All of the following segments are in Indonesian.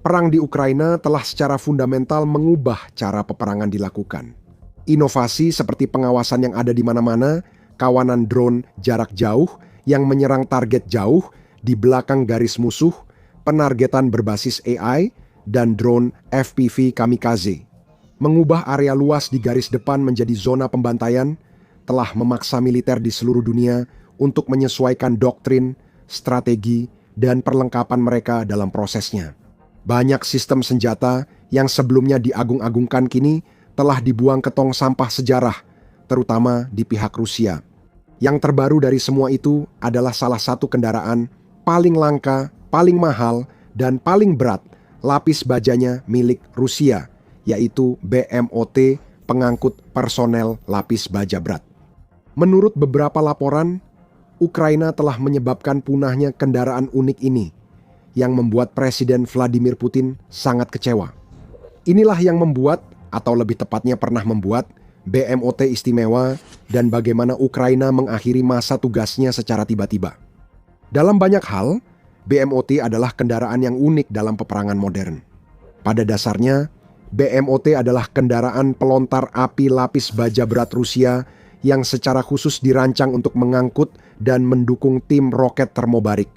Perang di Ukraina telah secara fundamental mengubah cara peperangan dilakukan. Inovasi seperti pengawasan yang ada di mana-mana, kawanan drone jarak jauh yang menyerang target jauh di belakang garis musuh, penargetan berbasis AI, dan drone FPV kamikaze. Mengubah area luas di garis depan menjadi zona pembantaian telah memaksa militer di seluruh dunia untuk menyesuaikan doktrin, strategi, dan perlengkapan mereka dalam prosesnya. Banyak sistem senjata yang sebelumnya diagung-agungkan kini telah dibuang ke tong sampah sejarah, terutama di pihak Rusia. Yang terbaru dari semua itu adalah salah satu kendaraan paling langka, paling mahal, dan paling berat lapis bajanya milik Rusia, yaitu BMOT pengangkut personel lapis baja berat. Menurut beberapa laporan, Ukraina telah menyebabkan punahnya kendaraan unik ini, yang membuat Presiden Vladimir Putin sangat kecewa. Inilah yang membuat, atau lebih tepatnya pernah membuat, BMOT istimewa dan bagaimana Ukraina mengakhiri masa tugasnya secara tiba-tiba. Dalam banyak hal, BMOT adalah kendaraan yang unik dalam peperangan modern. Pada dasarnya, BMOT adalah kendaraan pelontar api lapis baja berat Rusia yang secara khusus dirancang untuk mengangkut dan mendukung tim roket termobarik,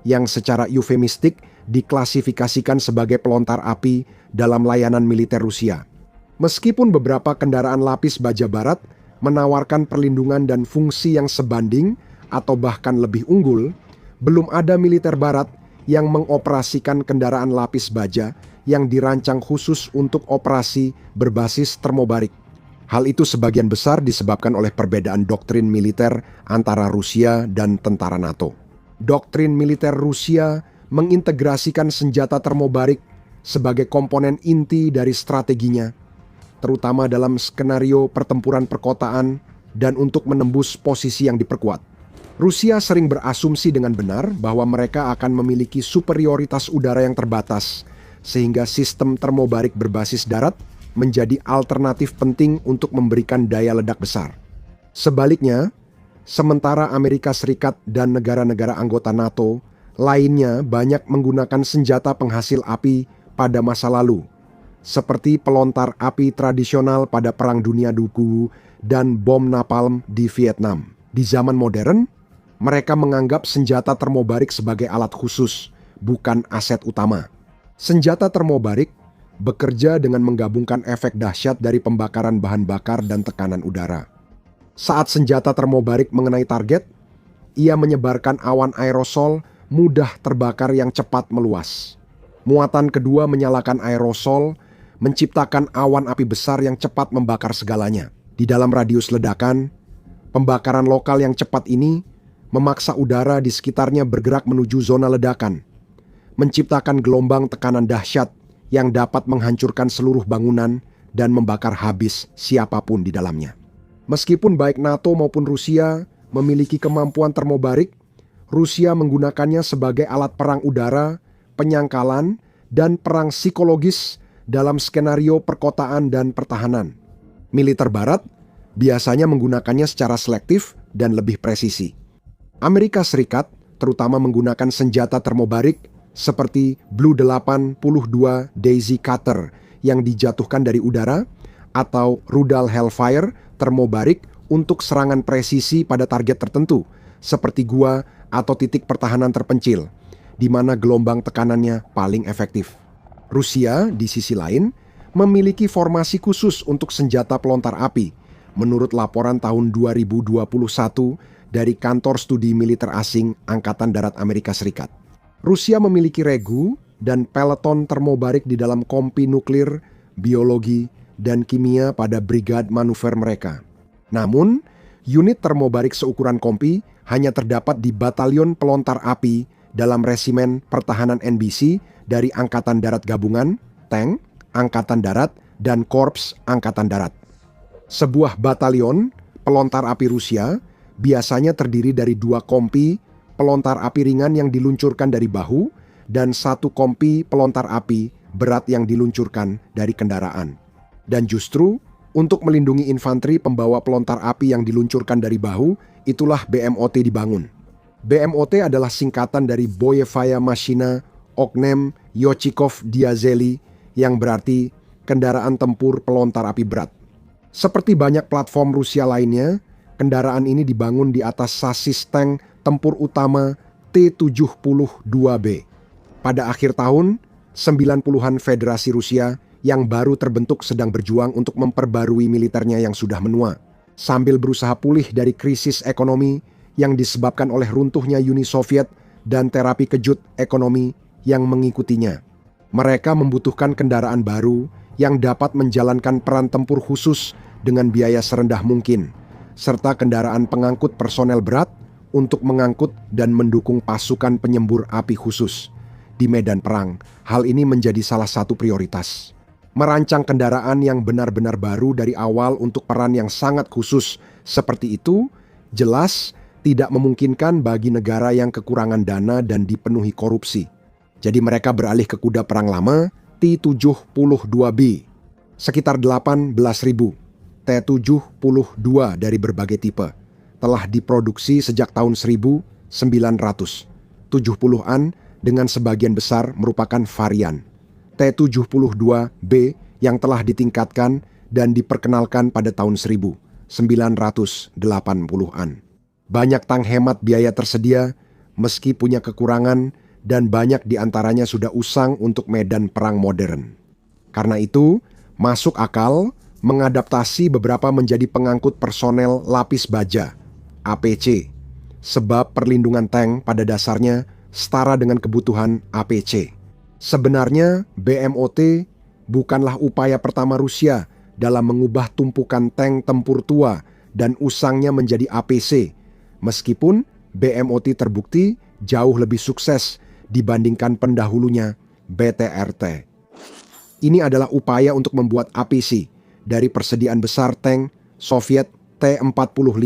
yang secara eufemistik diklasifikasikan sebagai pelontar api dalam layanan militer Rusia. Meskipun beberapa kendaraan lapis baja barat menawarkan perlindungan dan fungsi yang sebanding atau bahkan lebih unggul, belum ada militer barat yang mengoperasikan kendaraan lapis baja yang dirancang khusus untuk operasi berbasis termobarik. Hal itu sebagian besar disebabkan oleh perbedaan doktrin militer antara Rusia dan tentara NATO. Doktrin militer Rusia mengintegrasikan senjata termobarik sebagai komponen inti dari strateginya, terutama dalam skenario pertempuran perkotaan dan untuk menembus posisi yang diperkuat. Rusia sering berasumsi dengan benar bahwa mereka akan memiliki superioritas udara yang terbatas, sehingga sistem termobarik berbasis darat menjadi alternatif penting untuk memberikan daya ledak besar. Sebaliknya, sementara Amerika Serikat dan negara-negara anggota NATO lainnya banyak menggunakan senjata penghasil api pada masa lalu, seperti pelontar api tradisional pada Perang Dunia II dan bom napalm di Vietnam. Di zaman modern, mereka menganggap senjata termobarik sebagai alat khusus, bukan aset utama. Senjata termobarik bekerja dengan menggabungkan efek dahsyat dari pembakaran bahan bakar dan tekanan udara. Saat senjata termobarik mengenai target, ia menyebarkan awan aerosol mudah terbakar yang cepat meluas. Muatan kedua menyalakan aerosol, menciptakan awan api besar yang cepat membakar segalanya. Di dalam radius ledakan, pembakaran lokal yang cepat ini memaksa udara di sekitarnya bergerak menuju zona ledakan, menciptakan gelombang tekanan dahsyat yang dapat menghancurkan seluruh bangunan dan membakar habis siapapun di dalamnya. Meskipun baik NATO maupun Rusia memiliki kemampuan termobarik, Rusia menggunakannya sebagai alat perang udara, penyangkalan, dan perang psikologis dalam skenario perkotaan dan pertahanan. Militer Barat biasanya menggunakannya secara selektif dan lebih presisi. Amerika Serikat terutama menggunakan senjata termobarik seperti Blue 82 Daisy Cutter yang dijatuhkan dari udara, atau rudal Hellfire termobarik untuk serangan presisi pada target tertentu, seperti gua atau titik pertahanan terpencil, di mana gelombang tekanannya paling efektif. Rusia, di sisi lain, memiliki formasi khusus untuk senjata pelontar api, menurut laporan tahun 2021 dari Kantor Studi Militer Asing Angkatan Darat Amerika Serikat. Rusia memiliki regu dan peloton termobarik di dalam kompi nuklir, biologi, dan kimia pada brigade manuver mereka. Namun, unit termobarik seukuran kompi hanya terdapat di Batalion Pelontar Api dalam Resimen Pertahanan NBC dari Angkatan Darat Gabungan, Tank, Angkatan Darat, dan Korps Angkatan Darat. Sebuah batalion pelontar api Rusia biasanya terdiri dari 2 kompi pelontar api ringan yang diluncurkan dari bahu dan 1 kompi pelontar api berat yang diluncurkan dari kendaraan. Dan justru untuk melindungi infanteri pembawa pelontar api yang diluncurkan dari bahu, itulah BMOT dibangun. BMOT adalah singkatan dari Boyevaya Mashina Ognem Yochikov Diazeli yang berarti kendaraan tempur pelontar api berat. Seperti banyak platform Rusia lainnya, kendaraan ini dibangun di atas sasis tank tempur utama T-72B. Pada akhir tahun 90-an Federasi Rusia yang baru terbentuk sedang berjuang untuk memperbarui militernya yang sudah menua, sambil berusaha pulih dari krisis ekonomi yang disebabkan oleh runtuhnya Uni Soviet dan terapi kejut ekonomi yang mengikutinya. Mereka membutuhkan kendaraan baru yang dapat menjalankan peran tempur khusus dengan biaya serendah mungkin, serta kendaraan pengangkut personel berat untuk mengangkut dan mendukung pasukan penyembur api khusus. Di medan perang, hal ini menjadi salah satu prioritas. Merancang kendaraan yang benar-benar baru dari awal untuk peran yang sangat khusus seperti itu, jelas tidak memungkinkan bagi negara yang kekurangan dana dan dipenuhi korupsi. Jadi mereka beralih ke kuda perang lama, T-72B. Sekitar 18.000 T-72 dari berbagai tipe telah diproduksi sejak tahun 1970-an dengan sebagian besar merupakan varian T-72B yang telah ditingkatkan dan diperkenalkan pada tahun 1980-an. Banyak tank hemat biaya tersedia meski punya kekurangan dan banyak diantaranya sudah usang untuk medan perang modern. Karena itu, masuk akal mengadaptasi beberapa menjadi pengangkut personel lapis baja, APC, sebab perlindungan tank pada dasarnya setara dengan kebutuhan APC. Sebenarnya BMOT bukanlah upaya pertama Rusia dalam mengubah tumpukan tank tempur tua dan usangnya menjadi APC, meskipun BMOT terbukti jauh lebih sukses dibandingkan pendahulunya BTRT. Ini adalah upaya untuk membuat APC dari persediaan besar tank Soviet T-45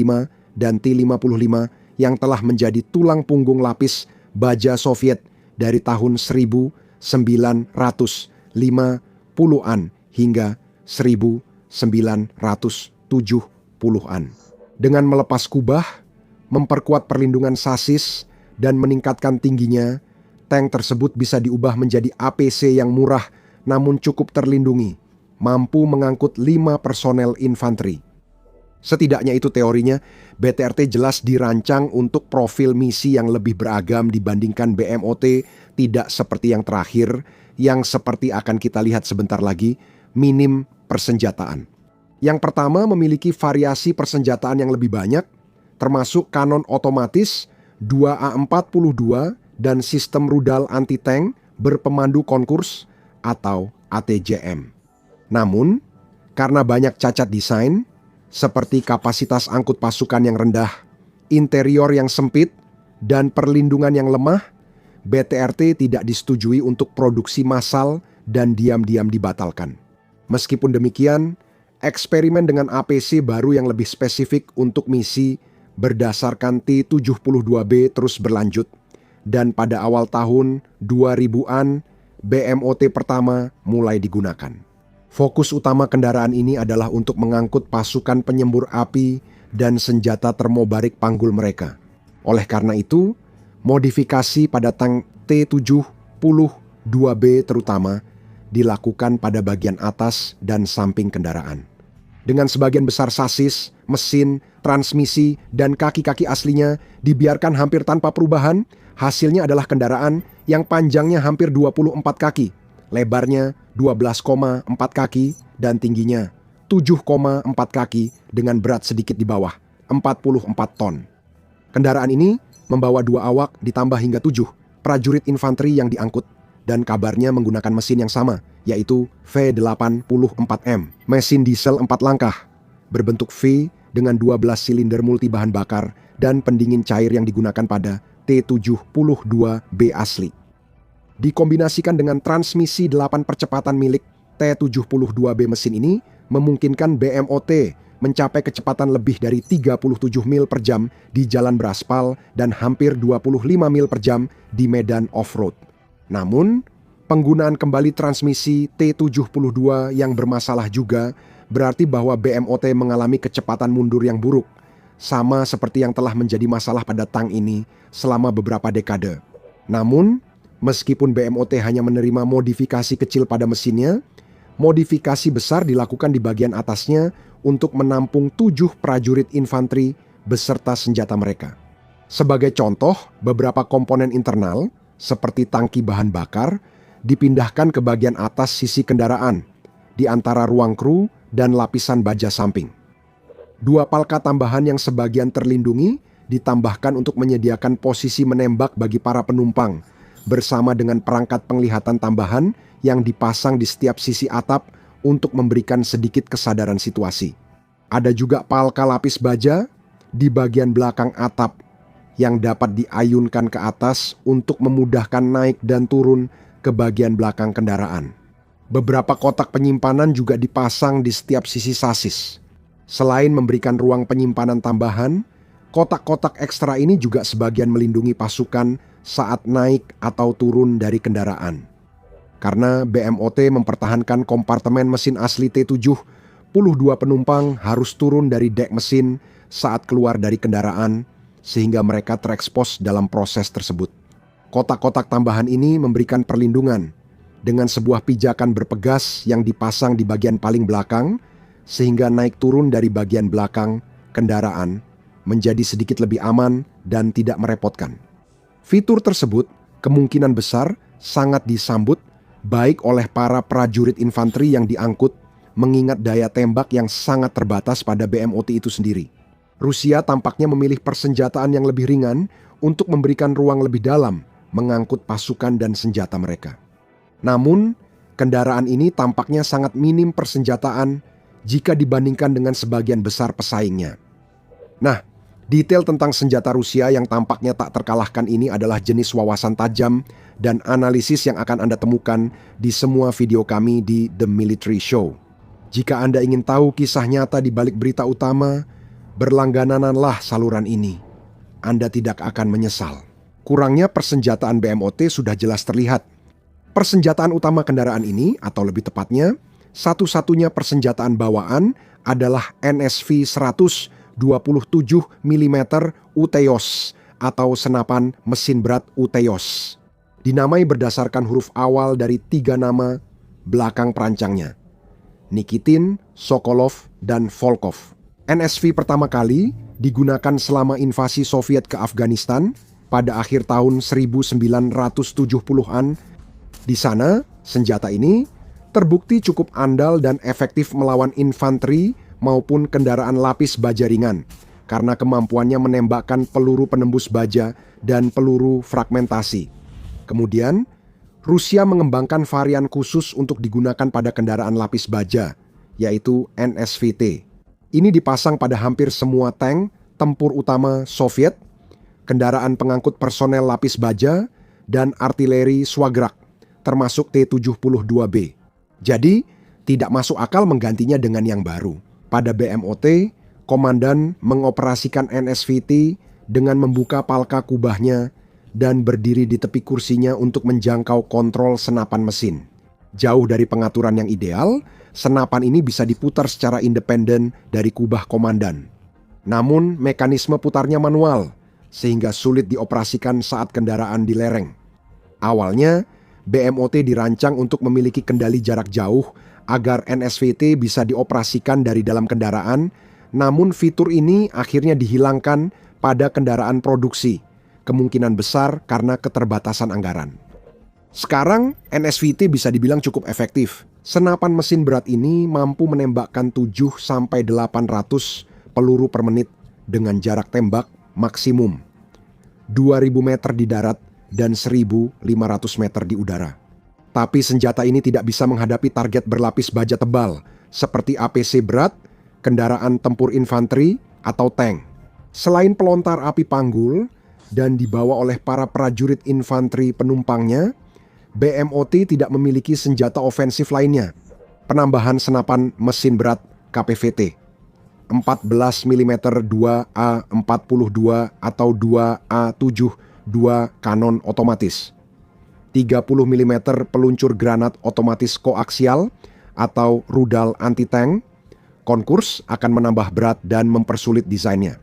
dan T-55 yang telah menjadi tulang punggung lapis baja Soviet dari tahun 1950-an hingga 1970-an. Dengan melepas kubah, memperkuat perlindungan sasis, dan meningkatkan tingginya, tank tersebut bisa diubah menjadi APC yang murah namun cukup terlindungi, mampu mengangkut 5 personel infanteri. Setidaknya itu teorinya, BTRT jelas dirancang untuk profil misi yang lebih beragam dibandingkan BMOT, tidak seperti yang terakhir, yang seperti akan kita lihat sebentar lagi, minim persenjataan. Yang pertama memiliki variasi persenjataan yang lebih banyak, termasuk kanon otomatis, 2A42 dan sistem rudal anti-tank berpemandu konkurs atau ATJM. Namun, karena banyak cacat desain, seperti kapasitas angkut pasukan yang rendah, interior yang sempit, dan perlindungan yang lemah, BTRT tidak disetujui untuk produksi massal dan diam-diam dibatalkan. Meskipun demikian, eksperimen dengan APC baru yang lebih spesifik untuk misi berdasarkan T-72B terus berlanjut, dan pada awal tahun 2000-an, BMOT pertama mulai digunakan. Fokus utama kendaraan ini adalah untuk mengangkut pasukan penyembur api dan senjata termobarik panggul mereka. Oleh karena itu, modifikasi pada tank T-72B terutama dilakukan pada bagian atas dan samping kendaraan. Dengan sebagian besar sasis, mesin, transmisi, dan kaki-kaki aslinya dibiarkan hampir tanpa perubahan, hasilnya adalah kendaraan yang panjangnya hampir 24 kaki, lebarnya 12,4 kaki, dan tingginya 7,4 kaki dengan berat sedikit di bawah 44 ton. Kendaraan ini membawa 2 awak ditambah hingga 7 prajurit infanteri yang diangkut, dan kabarnya menggunakan mesin yang sama, yaitu V84M, mesin diesel 4 langkah, berbentuk V dengan 12 silinder multi bahan bakar dan pendingin cair yang digunakan pada T-72B asli. Dikombinasikan dengan transmisi 8 percepatan milik T-72B mesin ini, memungkinkan BMOT mencapai kecepatan lebih dari 37 mil per jam di jalan beraspal dan hampir 25 mil per jam di medan off-road. Namun, penggunaan kembali transmisi T-72 yang bermasalah juga berarti bahwa BMOT mengalami kecepatan mundur yang buruk, sama seperti yang telah menjadi masalah pada tank ini selama beberapa dekade. Namun, Meskipun BMOT hanya menerima modifikasi kecil pada mesinnya, modifikasi besar dilakukan di bagian atasnya untuk menampung 7 prajurit infanteri beserta senjata mereka. Sebagai contoh, beberapa komponen internal, seperti tangki bahan bakar, dipindahkan ke bagian atas sisi kendaraan, di antara ruang kru dan lapisan baja samping. 2 palka tambahan yang sebagian terlindungi ditambahkan untuk menyediakan posisi menembak bagi para penumpang, bersama dengan perangkat penglihatan tambahan yang dipasang di setiap sisi atap untuk memberikan sedikit kesadaran situasi. Ada juga palka lapis baja di bagian belakang atap yang dapat diayunkan ke atas untuk memudahkan naik dan turun ke bagian belakang kendaraan. Beberapa kotak penyimpanan juga dipasang di setiap sisi sasis. Selain memberikan ruang penyimpanan tambahan, kotak-kotak ekstra ini juga sebagian melindungi pasukan saat naik atau turun dari kendaraan. Karena BMOT mempertahankan kompartemen mesin asli T-72 penumpang harus turun dari dek mesin saat keluar dari kendaraan, sehingga mereka terekspos dalam proses tersebut. Kotak-kotak tambahan ini memberikan perlindungan dengan sebuah pijakan berpegas yang dipasang di bagian paling belakang, sehingga naik turun dari bagian belakang kendaraan menjadi sedikit lebih aman dan tidak merepotkan. Fitur tersebut kemungkinan besar sangat disambut baik oleh para prajurit infanteri yang diangkut, mengingat daya tembak yang sangat terbatas pada BMOT itu sendiri. Rusia tampaknya memilih persenjataan yang lebih ringan untuk memberikan ruang lebih dalam mengangkut pasukan dan senjata mereka. Namun, kendaraan ini tampaknya sangat minim persenjataan jika dibandingkan dengan sebagian besar pesaingnya. Nah, detail tentang senjata Rusia yang tampaknya tak terkalahkan ini adalah jenis wawasan tajam dan analisis yang akan Anda temukan di semua video kami di The Military Show. Jika Anda ingin tahu kisah nyata di balik berita utama, berlanggananlah saluran ini. Anda tidak akan menyesal. Kurangnya persenjataan BMOT sudah jelas terlihat. Persenjataan utama kendaraan ini, atau lebih tepatnya, satu-satunya persenjataan bawaan adalah NSV 100 27 mm Uteyos atau senapan mesin berat Uteyos. Dinamai berdasarkan huruf awal dari 3 nama belakang perancangnya, Nikitin, Sokolov, dan Volkov. NSV pertama kali digunakan selama invasi Soviet ke Afghanistan pada akhir tahun 1970-an. Di sana, senjata ini terbukti cukup andal dan efektif melawan infanteri maupun kendaraan lapis baja ringan karena kemampuannya menembakkan peluru penembus baja dan peluru fragmentasi. Kemudian, Rusia mengembangkan varian khusus untuk digunakan pada kendaraan lapis baja, yaitu NSVT. Ini dipasang pada hampir semua tank tempur utama Soviet, kendaraan pengangkut personel lapis baja, dan artileri Swagrak, termasuk T-72B. Jadi, tidak masuk akal menggantinya dengan yang baru. Pada BMOT, komandan mengoperasikan NSVT dengan membuka palka kubahnya dan berdiri di tepi kursinya untuk menjangkau kontrol senapan mesin. Jauh dari pengaturan yang ideal, senapan ini bisa diputar secara independen dari kubah komandan. Namun, mekanisme putarnya manual, sehingga sulit dioperasikan saat kendaraan di lereng. Awalnya, BMOT dirancang untuk memiliki kendali jarak jauh agar NSVT bisa dioperasikan dari dalam kendaraan, namun fitur ini akhirnya dihilangkan pada kendaraan produksi, kemungkinan besar karena keterbatasan anggaran. Sekarang, NSVT bisa dibilang cukup efektif. Senapan mesin berat ini mampu menembakkan 7-800 peluru per menit dengan jarak tembak maksimum 2.000 meter di darat dan 1.500 meter di udara. Tapi senjata ini tidak bisa menghadapi target berlapis baja tebal seperti APC berat, kendaraan tempur infanteri, atau tank. Selain pelontar api panggul dan dibawa oleh para prajurit infanteri penumpangnya, BMOT tidak memiliki senjata ofensif lainnya. Penambahan senapan mesin berat KPVT 14 mm 2A42 atau 2A72 kanon otomatis, 30 mm peluncur granat otomatis koaksial atau rudal anti-tank, konkurs akan menambah berat dan mempersulit desainnya.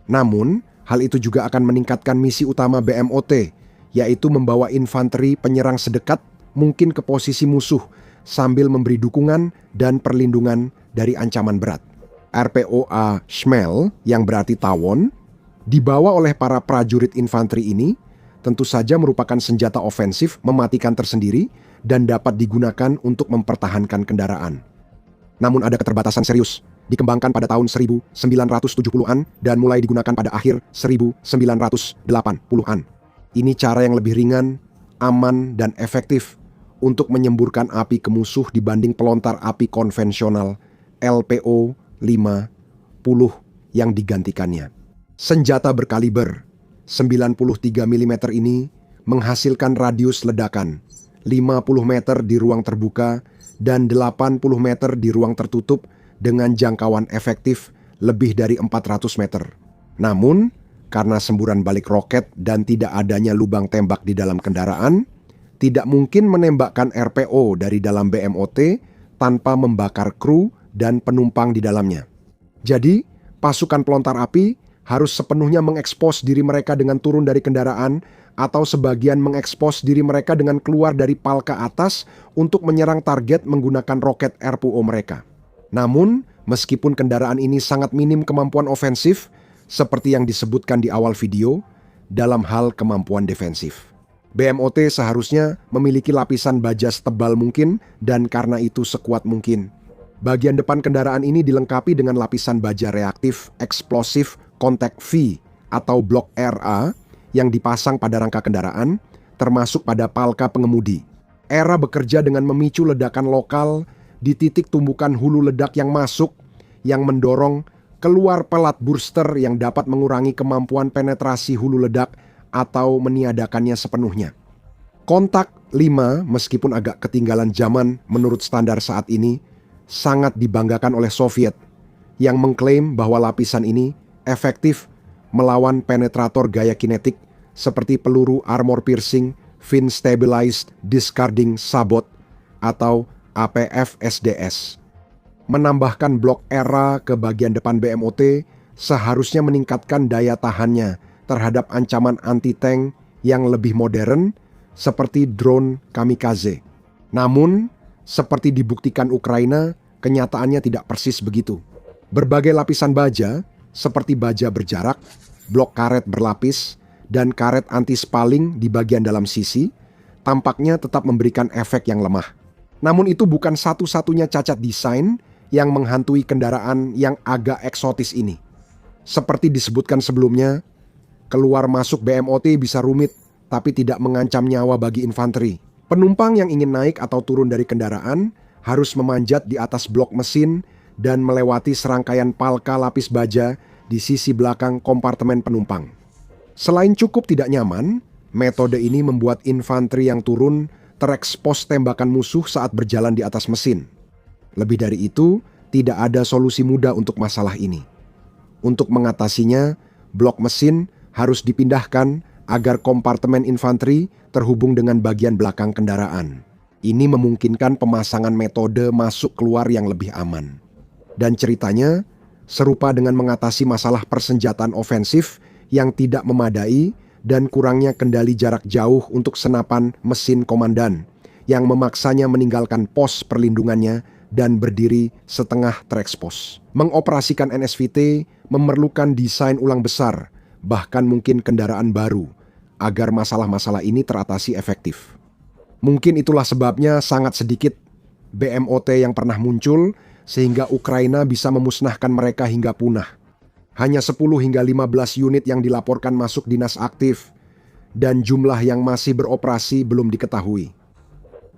Namun, hal itu juga akan meningkatkan misi utama BMOT, yaitu membawa infanteri penyerang sedekat mungkin ke posisi musuh sambil memberi dukungan dan perlindungan dari ancaman berat. RPOA Shmel, yang berarti tawon, dibawa oleh para prajurit infanteri ini, tentu saja merupakan senjata ofensif mematikan tersendiri dan dapat digunakan untuk mempertahankan kendaraan. Namun ada keterbatasan serius, dikembangkan pada tahun 1970-an dan mulai digunakan pada akhir 1980-an. Ini cara yang lebih ringan, aman, dan efektif untuk menyemburkan api ke musuh dibanding pelontar api konvensional LPO-50 yang digantikannya. Senjata berkaliber 93 mm ini menghasilkan radius ledakan 50 meter di ruang terbuka dan 80 meter di ruang tertutup dengan jangkauan efektif lebih dari 400 meter. Namun, karena semburan balik roket dan tidak adanya lubang tembak di dalam kendaraan, tidak mungkin menembakkan RPO dari dalam BMOT tanpa membakar kru dan penumpang di dalamnya. Jadi, pasukan pelontar api harus sepenuhnya mengekspos diri mereka dengan turun dari kendaraan atau sebagian mengekspos diri mereka dengan keluar dari pal ke atas untuk menyerang target menggunakan roket RPO mereka. Namun, meskipun kendaraan ini sangat minim kemampuan ofensif, seperti yang disebutkan di awal video, dalam hal kemampuan defensif. BMOT seharusnya memiliki lapisan baja setebal mungkin dan karena itu sekuat mungkin. Bagian depan kendaraan ini dilengkapi dengan lapisan baja reaktif eksplosif kontak V atau blok RA yang dipasang pada rangka kendaraan, termasuk pada palka pengemudi. ERA bekerja dengan memicu ledakan lokal di titik tumbukan hulu ledak yang masuk, yang mendorong keluar pelat booster yang dapat mengurangi kemampuan penetrasi hulu ledak atau meniadakannya sepenuhnya. Kontak 5, meskipun agak ketinggalan zaman menurut standar saat ini, sangat dibanggakan oleh Soviet, yang mengklaim bahwa lapisan ini efektif melawan penetrator gaya kinetik seperti peluru armor piercing fin stabilized discarding sabot atau APF-SDS. Menambahkan blok ERA ke bagian depan BMOT seharusnya meningkatkan daya tahannya terhadap ancaman anti-tank yang lebih modern seperti drone kamikaze. Namun, seperti dibuktikan Ukraina, kenyataannya tidak persis begitu. Berbagai lapisan baja seperti baja berjarak, blok karet berlapis, dan karet anti-spaling di bagian dalam sisi, tampaknya tetap memberikan efek yang lemah. Namun itu bukan satu-satunya cacat desain yang menghantui kendaraan yang agak eksotis ini. Seperti disebutkan sebelumnya, keluar masuk BMOT bisa rumit, tapi tidak mengancam nyawa bagi infanteri. Penumpang yang ingin naik atau turun dari kendaraan harus memanjat di atas blok mesin dan melewati serangkaian palka lapis baja di sisi belakang kompartemen penumpang. Selain cukup tidak nyaman, metode ini membuat infanteri yang turun terekspos tembakan musuh saat berjalan di atas mesin. Lebih dari itu, tidak ada solusi mudah untuk masalah ini. Untuk mengatasinya, blok mesin harus dipindahkan agar kompartemen infanteri terhubung dengan bagian belakang kendaraan. Ini memungkinkan pemasangan metode masuk keluar yang lebih aman. Dan ceritanya, serupa dengan mengatasi masalah persenjataan ofensif yang tidak memadai dan kurangnya kendali jarak jauh untuk senapan mesin komandan yang memaksanya meninggalkan pos perlindungannya dan berdiri setengah terekspos. Mengoperasikan NSVT memerlukan desain ulang besar, bahkan mungkin kendaraan baru, agar masalah-masalah ini teratasi efektif. Mungkin itulah sebabnya sangat sedikit BMOT yang pernah muncul sehingga Ukraina bisa memusnahkan mereka hingga punah. Hanya 10 hingga 15 unit yang dilaporkan masuk dinas aktif dan jumlah yang masih beroperasi belum diketahui.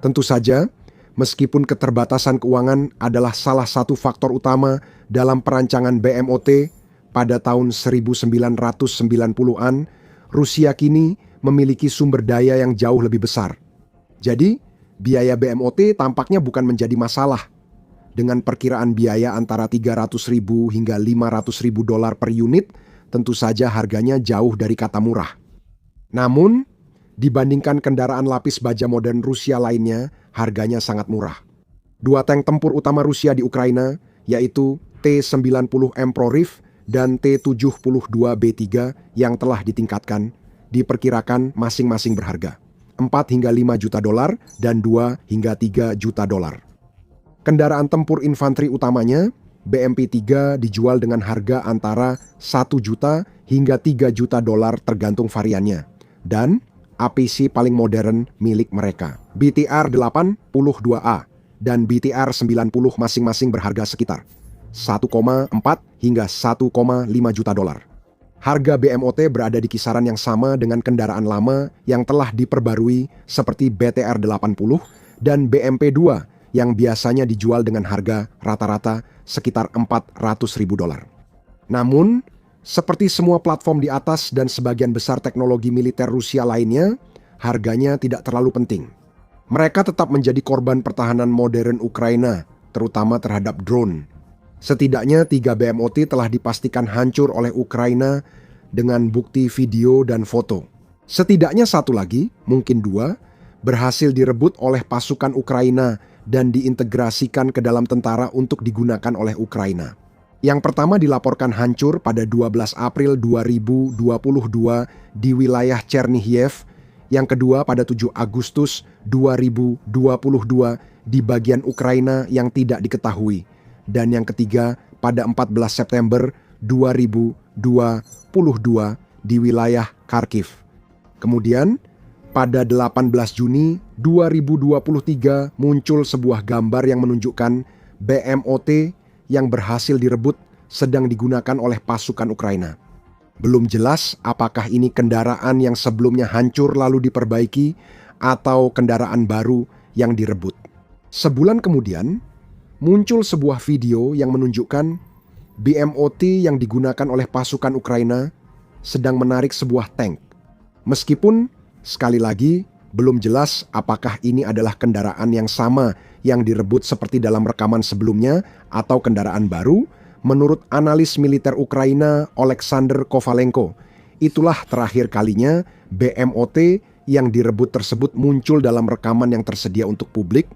Tentu saja, meskipun keterbatasan keuangan adalah salah satu faktor utama dalam perancangan BMOT pada tahun 1990-an, Rusia kini memiliki sumber daya yang jauh lebih besar. Jadi, biaya BMOT tampaknya bukan menjadi masalah. Dengan perkiraan biaya antara 300.000 hingga 500.000 dolar per unit, tentu saja harganya jauh dari kata murah. Namun, dibandingkan kendaraan lapis baja modern Rusia lainnya, harganya sangat murah. 2 tank tempur utama Rusia di Ukraina, yaitu T-90M Prorif dan T-72B3 yang telah ditingkatkan, diperkirakan masing-masing berharga 4 hingga 5 juta dolar dan 2 hingga 3 juta dolar. Kendaraan tempur infanteri utamanya, BMP-3 dijual dengan harga antara 1 juta hingga 3 juta dolar tergantung variannya. Dan APC paling modern milik mereka, BTR-82A dan BTR-90 masing-masing berharga sekitar 1,4 hingga 1,5 juta dolar. Harga BMOT berada di kisaran yang sama dengan kendaraan lama yang telah diperbarui seperti BTR-80 dan BMP-2 yang biasanya dijual dengan harga rata-rata sekitar 400.000 dolar. Namun, seperti semua platform di atas dan sebagian besar teknologi militer Rusia lainnya, harganya tidak terlalu penting. Mereka tetap menjadi korban pertahanan modern Ukraina, terutama terhadap drone. Setidaknya 3 BMOT telah dipastikan hancur oleh Ukraina dengan bukti video dan foto. Setidaknya 1 lagi, mungkin 2, berhasil direbut oleh pasukan Ukraina dan diintegrasikan ke dalam tentara untuk digunakan oleh Ukraina. Yang pertama dilaporkan hancur pada 12 April 2022 di wilayah Chernihiv, yang kedua pada 7 Agustus 2022 di bagian Ukraina yang tidak diketahui, dan yang ketiga pada 14 September 2022 di wilayah Kharkiv. Kemudian pada 18 Juni 2023 muncul sebuah gambar yang menunjukkan BMOT yang berhasil direbut sedang digunakan oleh pasukan Ukraina. Belum jelas apakah ini kendaraan yang sebelumnya hancur lalu diperbaiki atau kendaraan baru yang direbut. Sebulan kemudian, muncul sebuah video yang menunjukkan BMOT yang digunakan oleh pasukan Ukraina sedang menarik sebuah tank. Meskipun, sekali lagi, belum jelas apakah ini adalah kendaraan yang sama yang direbut seperti dalam rekaman sebelumnya atau kendaraan baru, menurut analis militer Ukraina Oleksandr Kovalenko, itulah terakhir kalinya BMOT yang direbut tersebut muncul dalam rekaman yang tersedia untuk publik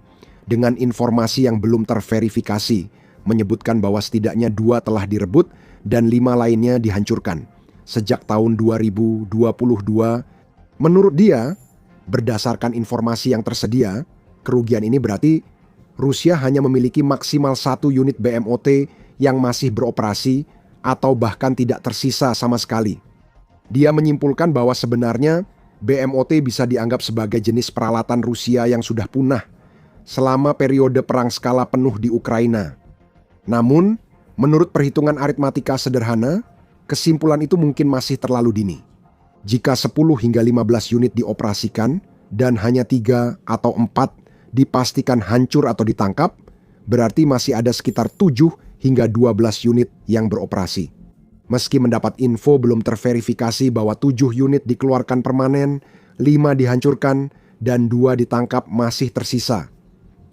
dengan informasi yang belum terverifikasi, menyebutkan bahwa setidaknya 2 telah direbut dan 5 lainnya dihancurkan sejak tahun 2022. Menurut dia, berdasarkan informasi yang tersedia, kerugian ini berarti Rusia hanya memiliki maksimal 1 unit BMOT yang masih beroperasi atau bahkan tidak tersisa sama sekali. Dia menyimpulkan bahwa sebenarnya BMOT bisa dianggap sebagai jenis peralatan Rusia yang sudah punah selama periode perang skala penuh di Ukraina. Namun, menurut perhitungan aritmatika sederhana, kesimpulan itu mungkin masih terlalu dini. Jika 10 hingga 15 unit dioperasikan dan hanya 3 atau 4 dipastikan hancur atau ditangkap, berarti masih ada sekitar 7 hingga 12 unit yang beroperasi. Meski mendapat info belum terverifikasi bahwa 7 unit dikeluarkan permanen, 5 dihancurkan, dan 2 ditangkap masih tersisa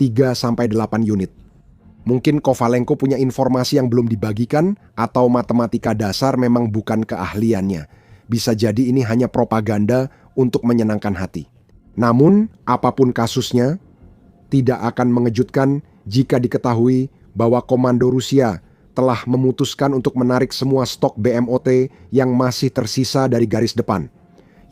3-8 unit. Mungkin Kovalenko punya informasi yang belum dibagikan atau matematika dasar memang bukan keahliannya. Bisa jadi ini hanya propaganda untuk menyenangkan hati. Namun, apapun kasusnya, tidak akan mengejutkan jika diketahui bahwa komando Rusia telah memutuskan untuk menarik semua stok BMOT yang masih tersisa dari garis depan,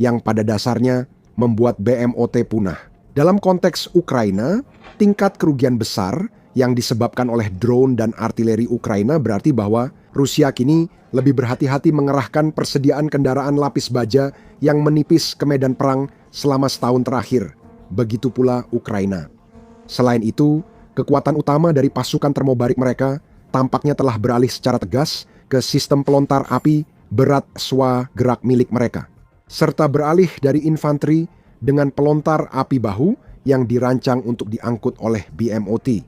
yang pada dasarnya membuat BMOT punah. Dalam konteks Ukraina, tingkat kerugian besar yang disebabkan oleh drone dan artileri Ukraina berarti bahwa Rusia kini lebih berhati-hati mengerahkan persediaan kendaraan lapis baja yang menipis ke medan perang selama setahun terakhir. Begitu pula Ukraina. Selain itu, kekuatan utama dari pasukan termobarik mereka tampaknya telah beralih secara tegas ke sistem pelontar api berat swagerak milik mereka, serta beralih dari infanteri dengan pelontar api bahu yang dirancang untuk diangkut oleh BMOT.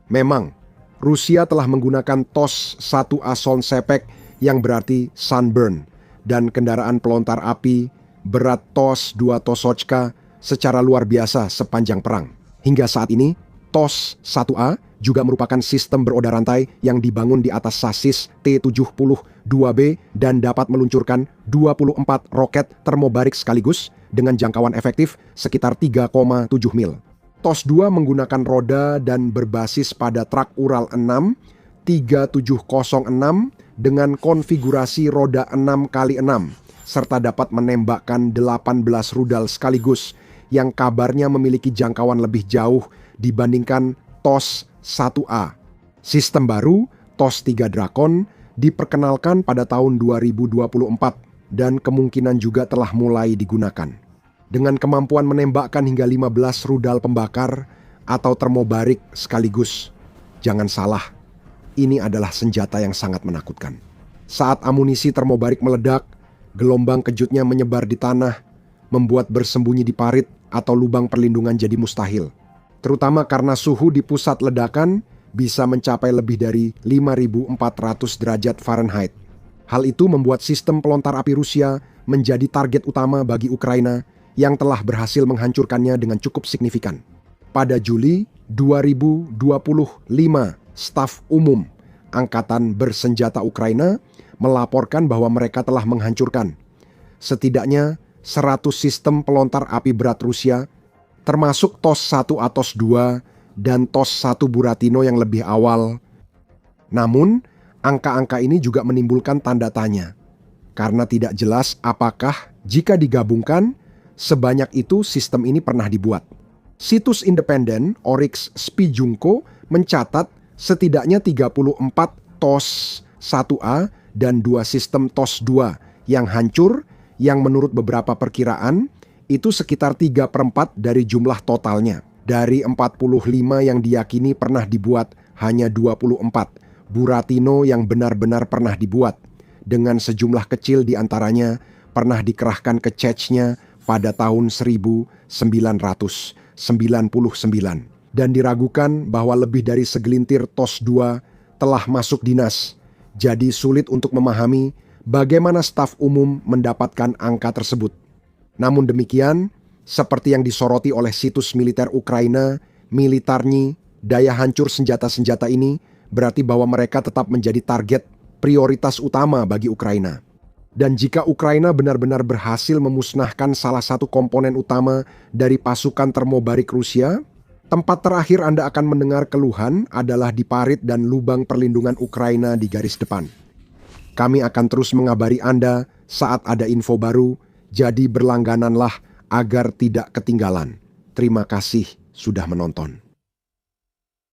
Memang, Rusia telah menggunakan TOS-1A Sonsepek yang berarti Sunburn dan kendaraan pelontar api berat TOS-2 Tosochka secara luar biasa sepanjang perang. Hingga saat ini, TOS-1A juga merupakan sistem beroda rantai yang dibangun di atas sasis T-72B dan dapat meluncurkan 24 roket termobarik sekaligus dengan jangkauan efektif sekitar 3,7 mil. TOS-2 menggunakan roda dan berbasis pada truk Ural 6 3706 dengan konfigurasi roda 6x6 serta dapat menembakkan 18 rudal sekaligus yang kabarnya memiliki jangkauan lebih jauh dibandingkan TOS 1A. Sistem baru, TOS 3 Drakon, diperkenalkan pada tahun 2024 dan kemungkinan juga telah mulai digunakan. Dengan kemampuan menembakkan hingga 15 rudal pembakar atau termobarik sekaligus. Jangan salah, ini adalah senjata yang sangat menakutkan. Saat amunisi termobarik meledak, gelombang kejutnya menyebar di tanah, membuat bersembunyi di parit atau lubang perlindungan jadi mustahil. Terutama karena suhu di pusat ledakan bisa mencapai lebih dari 5.400 derajat Fahrenheit. Hal itu membuat sistem pelontar api Rusia menjadi target utama bagi Ukraina yang telah berhasil menghancurkannya dengan cukup signifikan. Pada Juli 2025, staf umum Angkatan Bersenjata Ukraina melaporkan bahwa mereka telah menghancurkan setidaknya 100 sistem pelontar api berat Rusia, termasuk TOS 1 A TOS 2 dan TOS 1 Buratino yang lebih awal. Namun, angka-angka ini juga menimbulkan tanda tanya, karena tidak jelas apakah jika digabungkan, sebanyak itu sistem ini pernah dibuat. Situs independen Oryx Spijunko mencatat setidaknya 34 TOS 1A dan 2 sistem TOS 2 yang hancur, yang menurut beberapa perkiraan itu sekitar 3/4 dari jumlah totalnya. Dari 45 yang diyakini pernah dibuat, hanya 24 Buratino yang benar-benar pernah dibuat, dengan sejumlah kecil diantaranya pernah dikerahkan ke Chechnya pada tahun 1999 dan diragukan bahwa lebih dari segelintir TOS 2 telah masuk dinas. Jadi sulit untuk memahami bagaimana staf umum mendapatkan angka tersebut. Namun demikian, seperti yang disoroti oleh situs militer Ukraina, Militarnyi, daya hancur senjata-senjata ini berarti bahwa mereka tetap menjadi target prioritas utama bagi Ukraina. Dan jika Ukraina benar-benar berhasil memusnahkan salah satu komponen utama dari pasukan termobarik Rusia, tempat terakhir Anda akan mendengar keluhan adalah di parit dan lubang perlindungan Ukraina di garis depan. Kami akan terus mengabari Anda saat ada info baru, jadi berlanggananlah agar tidak ketinggalan. Terima kasih sudah menonton.